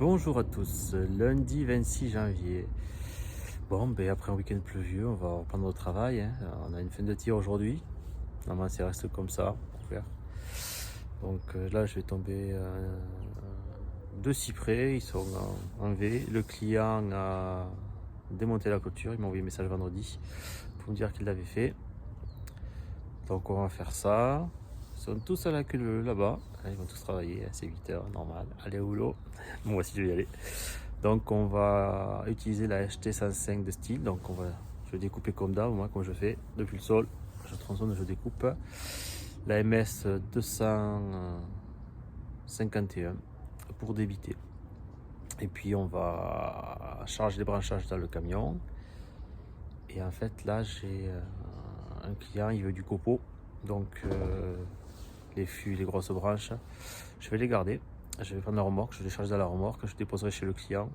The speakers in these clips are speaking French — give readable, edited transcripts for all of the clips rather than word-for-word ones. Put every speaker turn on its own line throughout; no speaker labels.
Bonjour à tous, lundi 26 janvier. Bon, ben après un week-end pluvieux, on va reprendre au travail, hein. On a une fin de tir aujourd'hui. Normalement, ça reste comme ça, couvert. Donc là, je vais tomber deux cyprès, ils sont en V. Le client a démonté la clôture, il m'a envoyé un message vendredi pour me dire qu'il l'avait fait. Donc on va faire ça. Ils sont tous à la queue là-bas. Ils vont tous travailler, c'est 8 h, normal. Allez au boulot. Moi aussi je vais y aller. Donc on va utiliser la HT105 de style. Donc je vais découper comme d'hab, moi comme je fais depuis le sol. Je tronçonne, je découpe. La MS 251 pour débiter. Et puis on va charger les branchages dans le camion. Et en fait là j'ai un client, il veut du copeau. Donc les fûts, les grosses branches, je vais les garder. Je vais prendre la remorque, je les charge dans la remorque, je déposerai chez le client.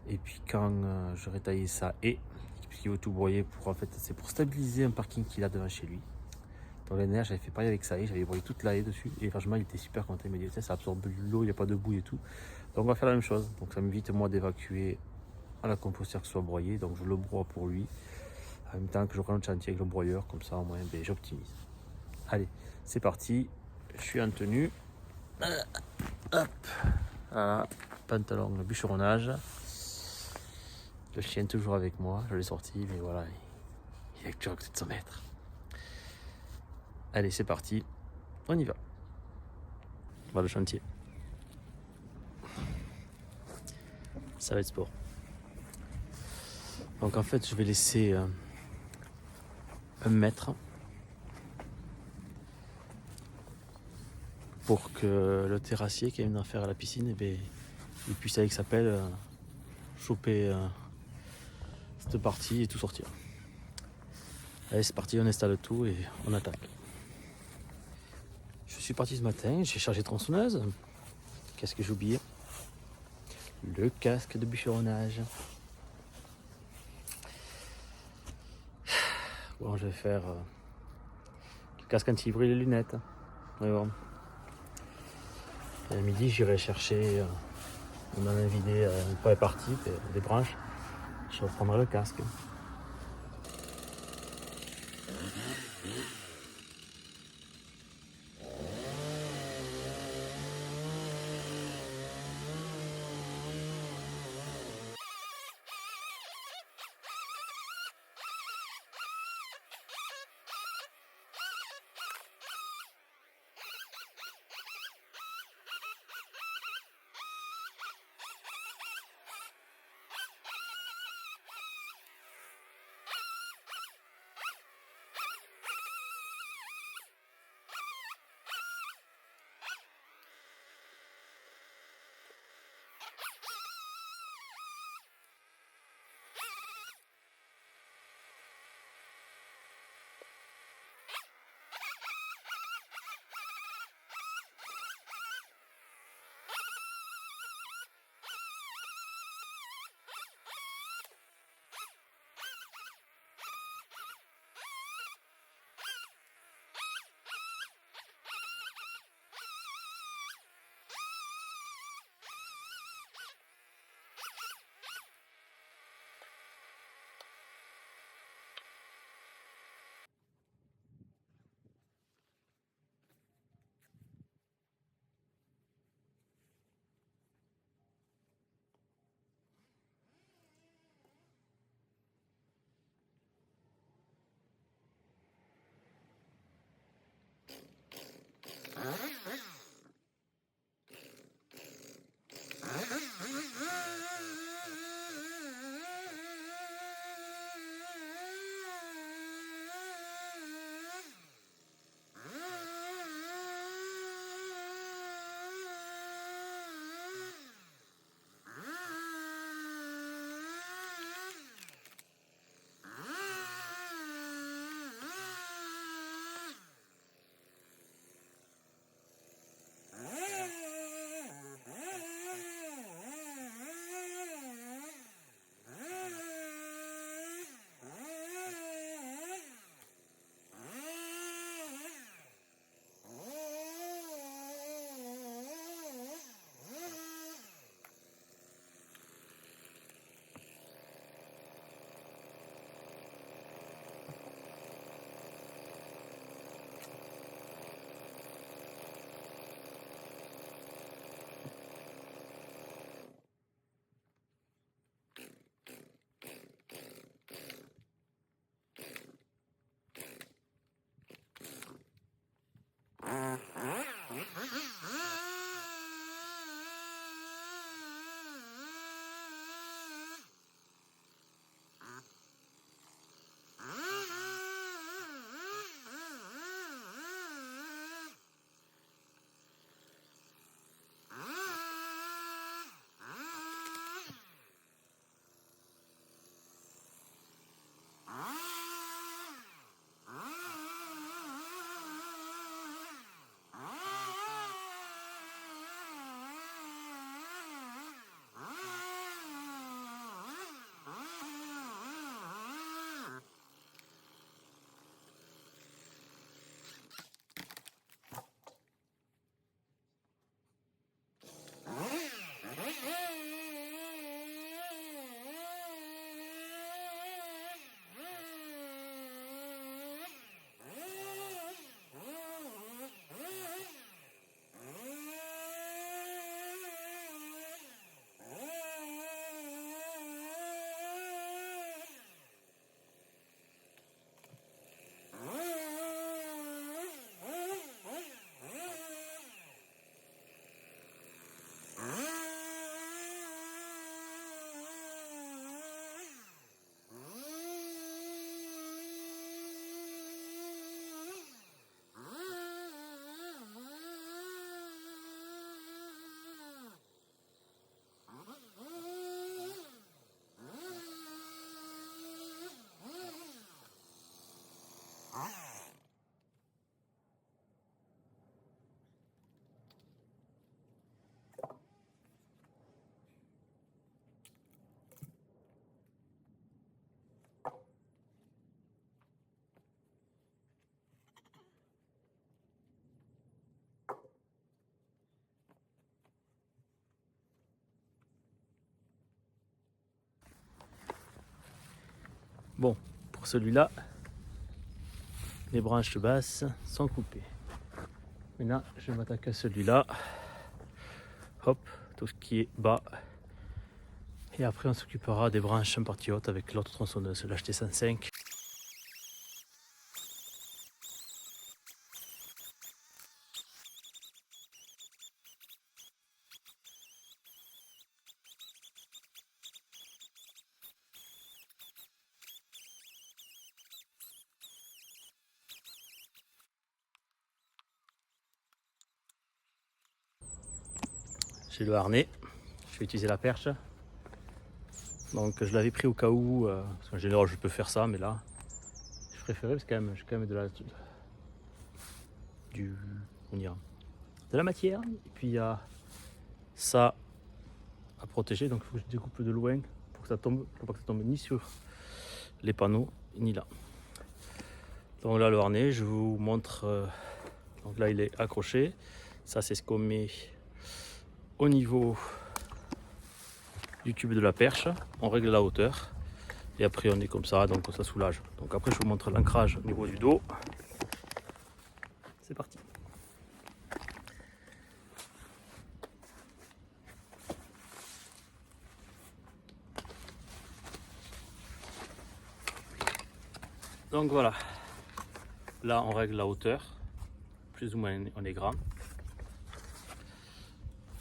Et puis quand j'aurai taillé ça, et puisqu'il veut tout broyer, en fait, c'est pour stabiliser un parking qu'il a devant chez lui. Dans les neiges, j'avais fait pareil avec ça, et j'avais broyé toute la haie dessus. Et franchement, il était super content. Il m'a dit, ça absorbe l'eau, il n'y a pas de boue et tout. Donc on va faire la même chose. Donc ça m'évite moi d'évacuer à la compostière que ce soit broyé. Donc je le broie pour lui. En même temps que je prends le chantier avec le broyeur, comme ça au moins ben, j'optimise. Allez, c'est parti. Je suis en tenue. Hop. Voilà. Pantalon, bûcheronnage. Le chien toujours avec moi. Je l'ai sorti, mais voilà, il est toujours à côté de son maître. Allez, c'est parti. On y va. On va le chantier. Ça va être sport. Donc en fait, je vais laisser 1 mètre pour que le terrassier qui vient d'en faire à la piscine, eh bien, il puisse avec sa pelle choper cette partie et tout sortir. Allez, c'est parti, on installe tout et on attaque. Je suis parti ce matin, j'ai chargé tronçonneuse. Qu'est-ce que j'ai oublié? Le casque de bûcheronnage. Bon, je vais faire le casque anti-bruit et les lunettes. Mais bon. Et à midi, j'irai chercher. On en a vidé une première partie des branches. Je reprendrai le casque. Bon, pour celui-là, les branches basses sont coupées. Maintenant, je m'attaque à celui-là. Hop, tout ce qui est bas. Et après, on s'occupera des branches en partie haute avec l'autre tronçonneuse, l'HT 105. J'ai le harnais, je vais utiliser la perche. Donc je l'avais pris au cas où, parce qu'en général je peux faire ça, mais là je préférais parce que j'ai quand même du, comment dire, de la matière. Et puis il y a ça à protéger, donc il faut que je découpe de loin pour que ça tombe, pour pas que ça tombe ni sur les panneaux ni là. Donc là le harnais, je vous montre. Donc là il est accroché. Ça c'est ce qu'on met au niveau du tube de la perche. On règle la hauteur et après on est comme ça, donc ça soulage. Donc après je vous montre l'ancrage au niveau du dos. C'est parti. Donc voilà, là on règle la hauteur, plus ou moins on est grand.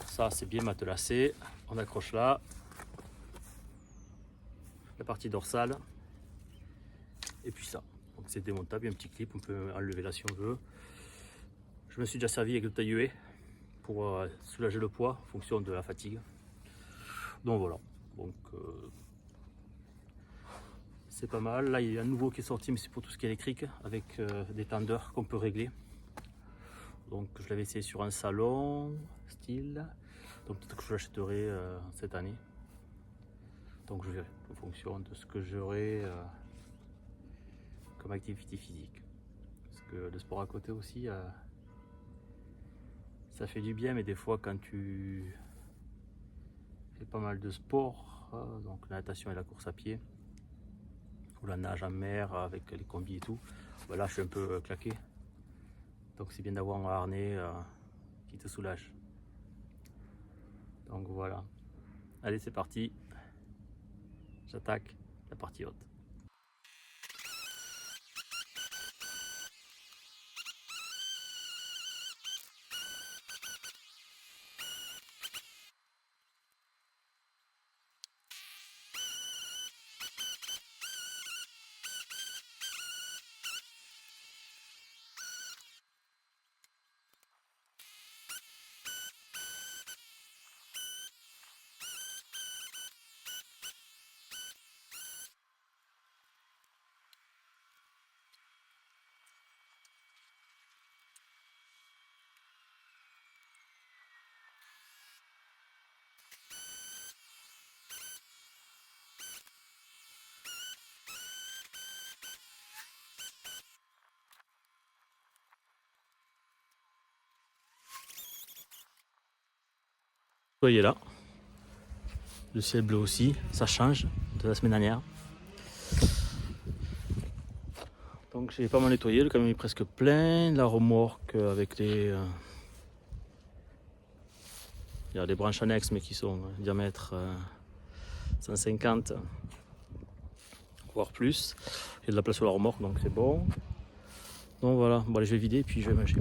Ça c'est bien matelassé, on accroche là, la partie dorsale, et puis ça. Donc c'est démontable, il y a un petit clip, on peut enlever là si on veut. Je me suis déjà servi avec le taille-huet pour soulager le poids en fonction de la fatigue. Donc voilà, donc c'est pas mal. Là il y a un nouveau qui est sorti, mais c'est pour tout ce qui est électrique, avec des tendeurs qu'on peut régler. Donc je l'avais essayé sur un salon style, donc peut-être que je l'achèterai cette année. Donc je verrai en fonction de ce que j'aurai comme activité physique. Parce que le sport à côté aussi, ça fait du bien, mais des fois quand tu fais pas mal de sport, donc la natation et la course à pied, ou la nage en mer avec les combis et tout, bah là je suis un peu claqué. Donc c'est bien d'avoir un harnais qui te soulage. Donc voilà. Allez, c'est parti. J'attaque la partie haute. Soyez là. Le ciel bleu aussi, ça change de la semaine dernière. Donc j'ai pas mal nettoyé, le camion est presque plein. La remorque avec les il y a des branches annexes mais qui sont diamètre 150 voire plus. Il y a de la place sur la remorque donc c'est bon. Donc voilà, bon allez, je vais vider et puis je vais manger.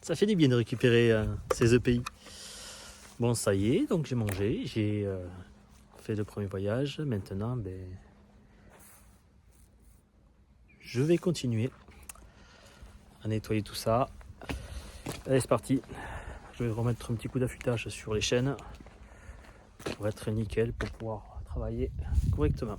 Ça fait du bien de récupérer ces EPI. Bon ça y est, donc j'ai mangé, j'ai fait le premier voyage. Maintenant je vais continuer à nettoyer tout ça. Allez c'est parti. Je vais remettre un petit coup d'affûtage sur les chaînes pour être nickel, pour pouvoir travailler correctement.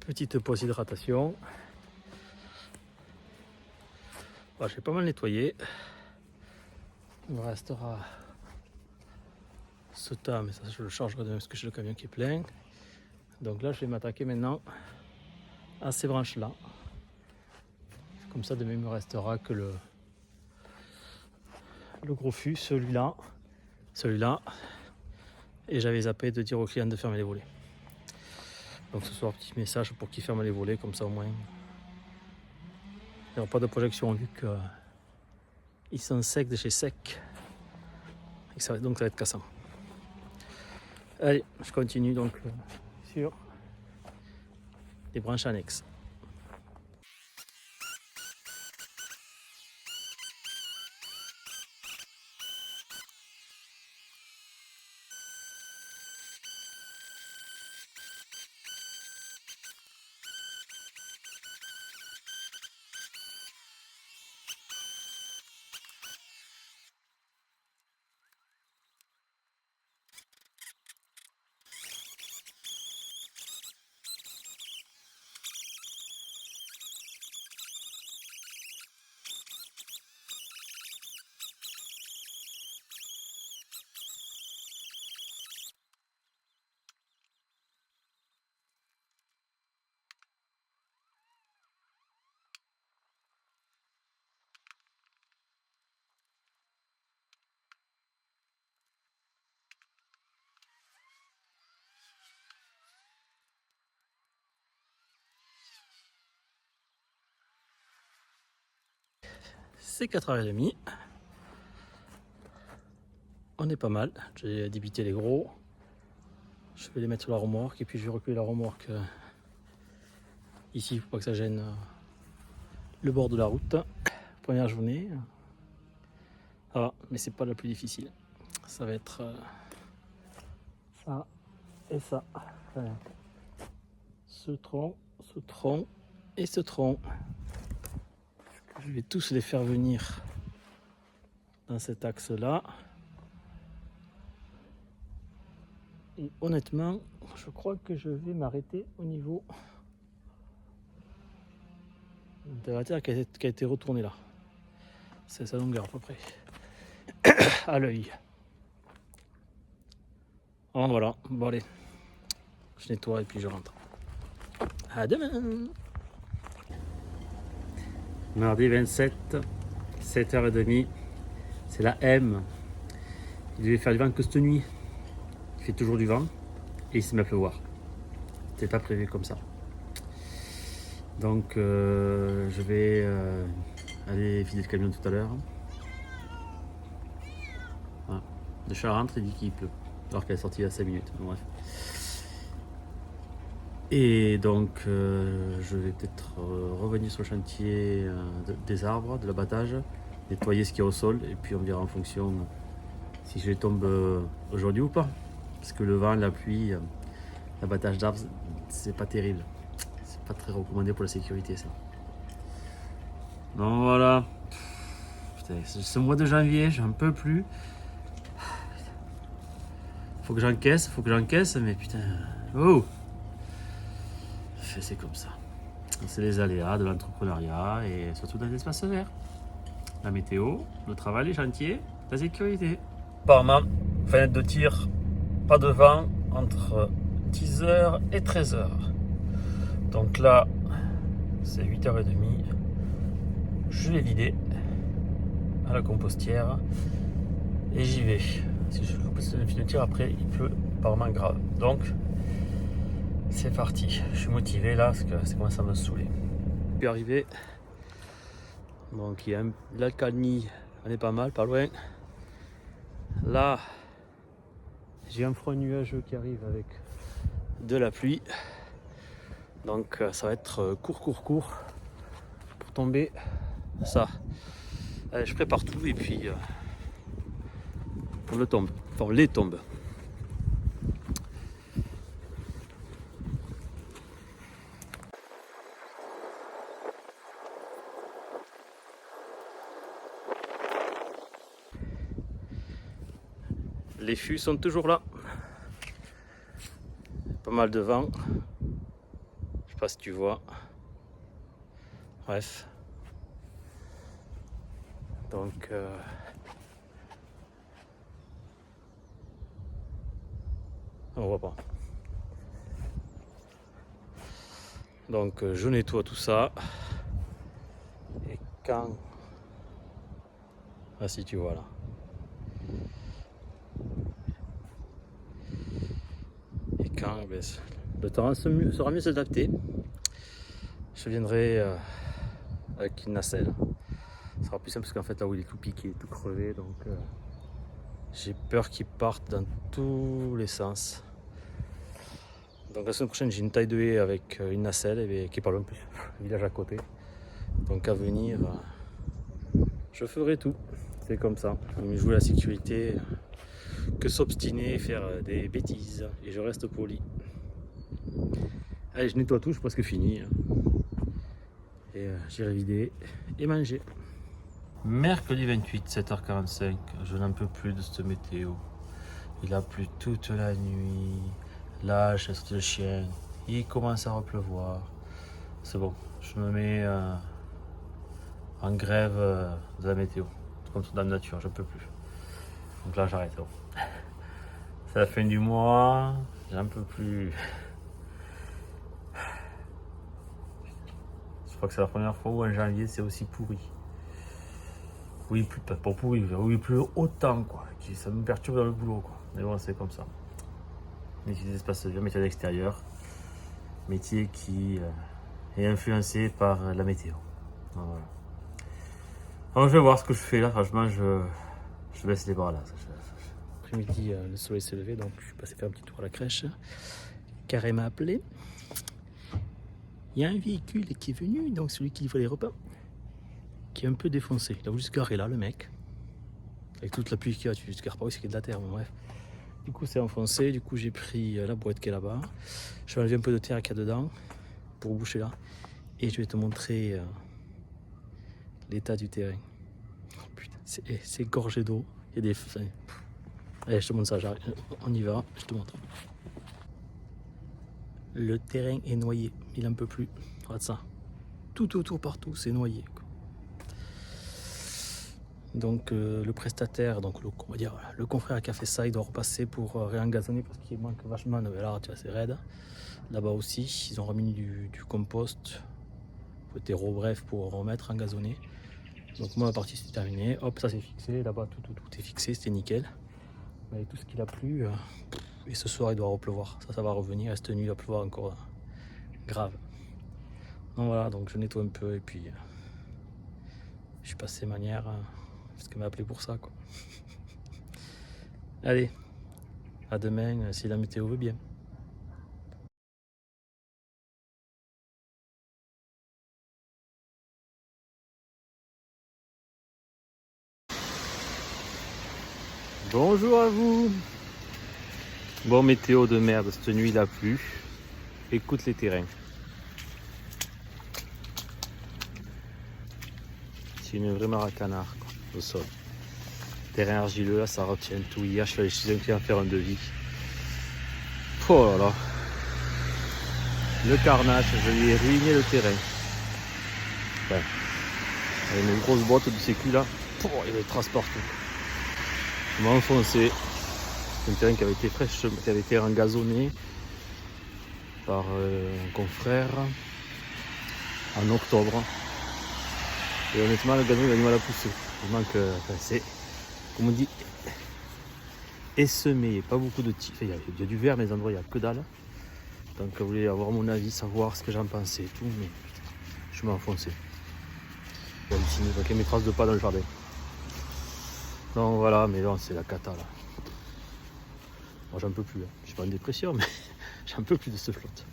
Petite pause hydratation. Bon, j'ai pas mal nettoyé. Il me restera ce tas, mais ça je le chargerai demain parce que j'ai le camion qui est plein. Donc là je vais m'attaquer maintenant à ces branches là. Comme ça demain il me restera que le gros fût, celui-là, et j'avais zappé de dire aux clients de fermer les volets. Donc ce soir petit message pour qu'ils ferment les volets, comme ça au moins il n'y aura pas de projection vu qu'ils sont secs de chez sec et donc ça va être cassant. Allez, je continue donc sur les branches annexes. C'est 4h30. On est pas mal. J'ai débité les gros. Je vais les mettre sur la remorque et puis je vais reculer la remorque ici pour pas que ça gêne le bord de la route. Première journée. Ça va, mais c'est pas la plus difficile. Ça va être ça et ça. Voilà. Ce tronc et ce tronc. Je vais tous les faire venir dans cet axe-là. Et honnêtement, je crois que je vais m'arrêter au niveau de la terre qui a été retournée là. C'est sa longueur à peu près. À l'œil. Oh, voilà, bon allez. Je nettoie et puis je rentre. À demain. Mardi 27, 7h30. C'est la M. Il devait faire du vent que cette nuit. Il fait toujours du vent et il se met à pleuvoir. C'était pas prévu comme ça. Donc je vais aller vider le camion tout à l'heure. Voilà. De Charente, il dit qu'il pleut. Alors qu'elle est sortie il y a 5 minutes. Bref. Et donc je vais peut-être revenir sur le chantier des arbres, de l'abattage, nettoyer ce qu'il y a au sol et puis on verra en fonction si je les tombe aujourd'hui ou pas. Parce que le vent, la pluie, l'abattage d'arbres, c'est pas terrible. C'est pas très recommandé pour la sécurité ça. Donc voilà. Putain, ce mois de janvier, j'en peux plus. Faut que j'encaisse, mais putain. Oh! C'est comme ça. C'est les aléas de l'entrepreneuriat et surtout dans l'espace vert. La météo, le travail, les chantiers, la sécurité. Apparemment, fenêtre de tir, pas de vent entre 10h et 13h. Donc là, c'est 8h30. Je l'ai vidé à la compostière et j'y vais. Si je coupe cette fenêtre de tir, après il pleut apparemment grave. Donc, c'est parti, je suis motivé là parce que ça commence à me saouler. Je suis arrivé, donc il y a l'Alcalnie, on est pas mal, pas loin. Là, j'ai un front nuageux qui arrive avec de la pluie. Donc ça va être court pour tomber ça. Allez, je prépare tout et puis on le tombe, enfin on les tombe. Les fûts sont toujours là. Pas mal de vent. Je pas si tu vois. Bref. Donc on voit pas. Donc je nettoie tout ça. Et quand... Ah si tu vois là. Et quand le temps sera mieux s'adapter, je viendrai avec une nacelle. Ce sera plus simple parce qu'en fait là où il est tout piqué, tout crevé, donc j'ai peur qu'il parte dans tous les sens. Donc la semaine prochaine j'ai une taille de haie avec une nacelle qui est pas loin plus, le village à côté. Donc à venir, je ferai tout. C'est comme ça. Il me jouer la sécurité que s'obstiner et faire des bêtises. Et je reste poli. Allez, je nettoie tout, je suis presque fini. Et j'irai vider et manger. Mercredi 28, 7h45. Je n'en peux plus de cette météo. Il a plu toute la nuit. Là, j'ai sorti le chien. Il commence à repleuvoir. C'est bon. Je me mets en grève de la météo. Comme sur Dame Nature, je peux plus. Donc là, j'arrête. Bon. C'est la fin du mois. J'en peux plus. Je crois que c'est la première fois où en janvier c'est aussi pourri. Oui, pas pourri, oui, plus autant quoi. Ça me perturbe dans le boulot quoi. Mais bon, c'est comme ça. Métier d'espace vert, métier d'extérieur. Métier qui est influencé par la météo. Voilà. Alors, je vais voir ce que je fais là. Franchement, je baisse les bras là. Après-midi, le soleil s'est levé, donc je suis passé faire un petit tour à la crèche. Carré m'a appelé. Il y a un véhicule qui est venu, donc celui qui livre les repas, qui est un peu défoncé. Il a voulu se garer là, le mec. Avec toute la pluie qu'il y a, tu ne te gares pas aussi, qu'il y a de la terre, mais bref. Du coup, c'est enfoncé. Du coup, j'ai pris la boîte qui est là-bas. Je vais enlever un peu de terre qu'il y a dedans pour boucher là. Et je vais te montrer l'état du terrain. Oh, putain, c'est gorgé d'eau. Il y a des... Allez, je te montre ça, j'arrive. On y va, je te montre. Le terrain est noyé, il n'en peut plus. Regarde ça. Tout autour, partout, c'est noyé. Donc le prestataire, donc on va dire le confrère qui a fait ça, il doit repasser pour réengazonner parce qu'il manque vachement. Là, tu vois, c'est raide. Là-bas aussi, ils ont remis du compost, des bref pour remettre engazonné. Donc moi, la partie c'est terminé. Hop, ça c'est fixé. Là-bas, tout est fixé, c'était nickel. Mais tout ce qu'il a plu, et ce soir il doit repleuvoir. Ça va revenir. Et cette nuit il va pleuvoir encore grave. Donc voilà, donc je nettoie un peu et puis je suis passé manière parce qu'elle m'a appelé pour ça quoi. Allez, à demain si la météo veut bien. Bonjour à vous. Bon, météo de merde, cette nuit il a plu. Écoute les terrains. C'est une vraie maracanard quoi, au sol. Terrain argileux, là ça retient tout. Hier je suis allé chez un client faire un devis. Oh là là. Le carnage, je lui ai ruiné le terrain. Enfin, avec une grosse boîte de sécu là. Oh, il y avait des traces partout. Je m'ai enfoncé. C'est un terrain qui avait été engazonné par un confrère en octobre. Et honnêtement, le gazon il a du mal à pousser. Il manque, c'est, comme on dit, essemé. Pas beaucoup de tiges. Il y a du vert, mais les endroits il n'y a que dalle. Donc vous voulez avoir mon avis, savoir ce que j'en pensais et tout, mais putain, je m'ai enfoncé. J'ai halluciné, donc il y a mes traces de pas dans le jardin. Donc voilà, mais non, c'est la cata là. Moi j'en peux plus, hein. Je suis pas en dépression, mais j'en peux plus de cette flotte.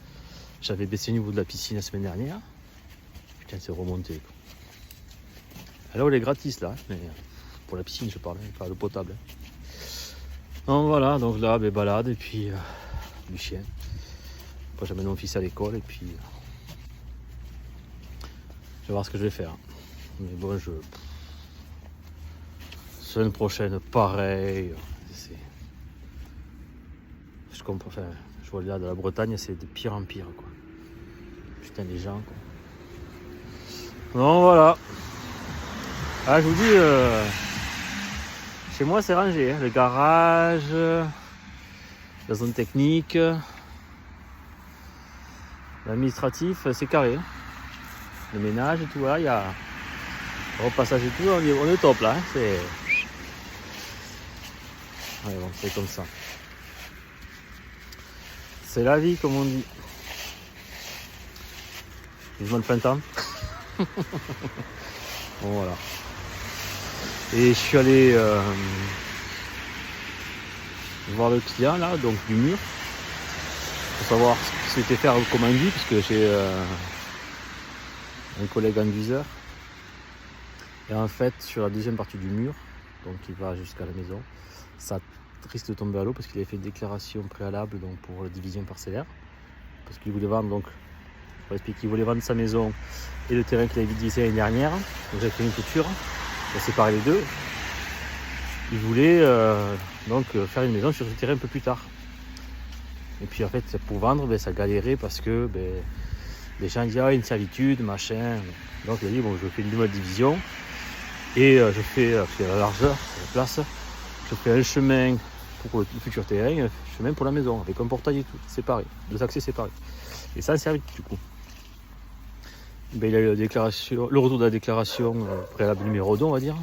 J'avais baissé le niveau de la piscine la semaine dernière. Putain, c'est remonté quoi. Alors elle est gratis là, mais pour la piscine je parle, pas le potable. Donc voilà, donc là, balade et puis du chien. Après j'amène mon fils à l'école et puis je vais voir ce que je vais faire. Mais bon, semaine prochaine, pareil. Je comprends, enfin, je vois là de la Bretagne, c'est de pire en pire quoi. Putain, les gens, quoi. Bon, voilà. Ah, je vous dis, chez moi, c'est rangé. Hein. Le garage, la zone technique, l'administratif, c'est carré. Hein. Le ménage et tout, voilà, il y a le repassage et tout, on est top là. Hein. C'est... Ouais, bon, c'est comme ça. C'est la vie, comme on dit. Vivement le printemps. Bon, voilà. Et je suis allé voir le client là, donc du mur, pour savoir ce qu'il souhaitait faire comme enduit, parce que j'ai un collègue enduiseur. Et en fait, sur la deuxième partie du mur, donc qui va jusqu'à la maison, ça risque de tomber à l'eau parce qu'il avait fait une déclaration préalable donc, pour la division parcellaire. Parce qu'il voulait vendre, donc, pour expliquer, il voulait vendre sa maison et le terrain qu'il avait divisé l'année dernière. Donc j'ai fait une clôture, j'ai séparé les deux. Il voulait donc faire une maison sur ce terrain un peu plus tard. Et puis en fait, pour vendre, ça galérait parce que les gens disaient une servitude, machin. Donc il a dit bon, je fais une nouvelle division et je fais la largeur, la place, je fais un chemin pour le futur terrain, un chemin pour la maison, avec un portail et tout, séparé, deux accès séparés. Et ça servitude du coup. Il a eu le retour de la déclaration préalable numéro 2, on va dire.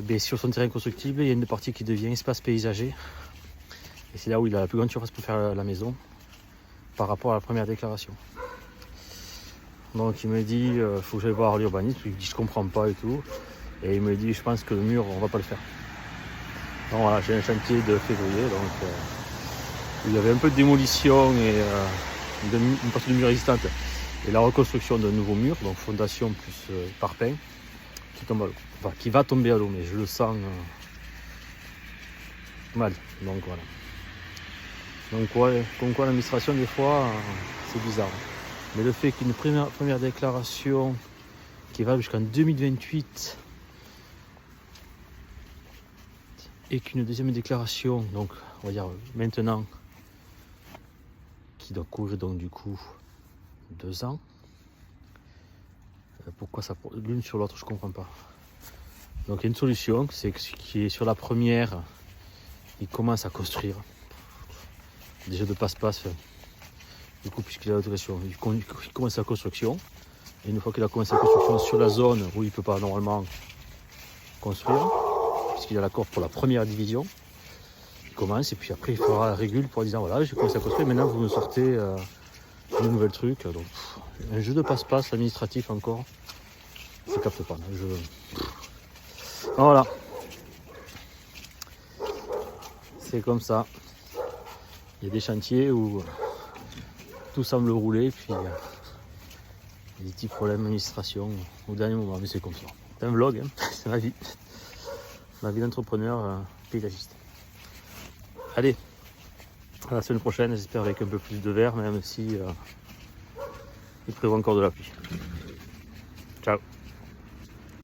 Et sur son terrain constructible, il y a une partie qui devient espace paysager. Et c'est là où il a la plus grande surface pour faire la maison par rapport à la première déclaration. Donc il me dit, faut que j'aille voir l'urbaniste. Il me dit, je comprends pas et tout. Et il me dit, je pense que le mur, on va pas le faire. Donc voilà, j'ai un chantier de février. Donc il y avait un peu de démolition et une partie de mur résistante. Et la reconstruction d'un nouveau mur, donc fondation plus parpaing, qui tombe à l'eau. Enfin, qui va tomber à l'eau, mais je le sens mal. Donc voilà. Donc ouais, comme quoi l'administration des fois, c'est bizarre. Mais le fait qu'une première déclaration qui va jusqu'en 2028 et qu'une deuxième déclaration, donc on va dire maintenant, qui doit couvrir donc du coup 2 ans. Pourquoi ça l'une sur l'autre, je comprends pas. Donc il y a une solution, c'est que ce qui est sur la première, il commence à construire. Déjà de passe-passe, du coup puisqu'il a l'autorisation, il commence la construction. Et une fois qu'il a commencé la construction sur la zone où il ne peut pas normalement construire, puisqu'il a l'accord pour la première division, il commence et puis après il fera la régule pour dire voilà j'ai commencé à construire, maintenant vous me sortez de nouvelles trucs. Donc un jeu de passe-passe administratif encore, je ne capte pas. Voilà. C'est comme ça. Il y a des chantiers où tout semble rouler, puis il y a des petits problèmes d'administration au dernier moment, mais c'est comme ça. C'est un vlog, hein. C'est ma vie. Ma vie d'entrepreneur paysagiste. Allez, à la semaine prochaine, j'espère avec un peu plus de verre, même si il prévoit encore de la pluie. Ciao.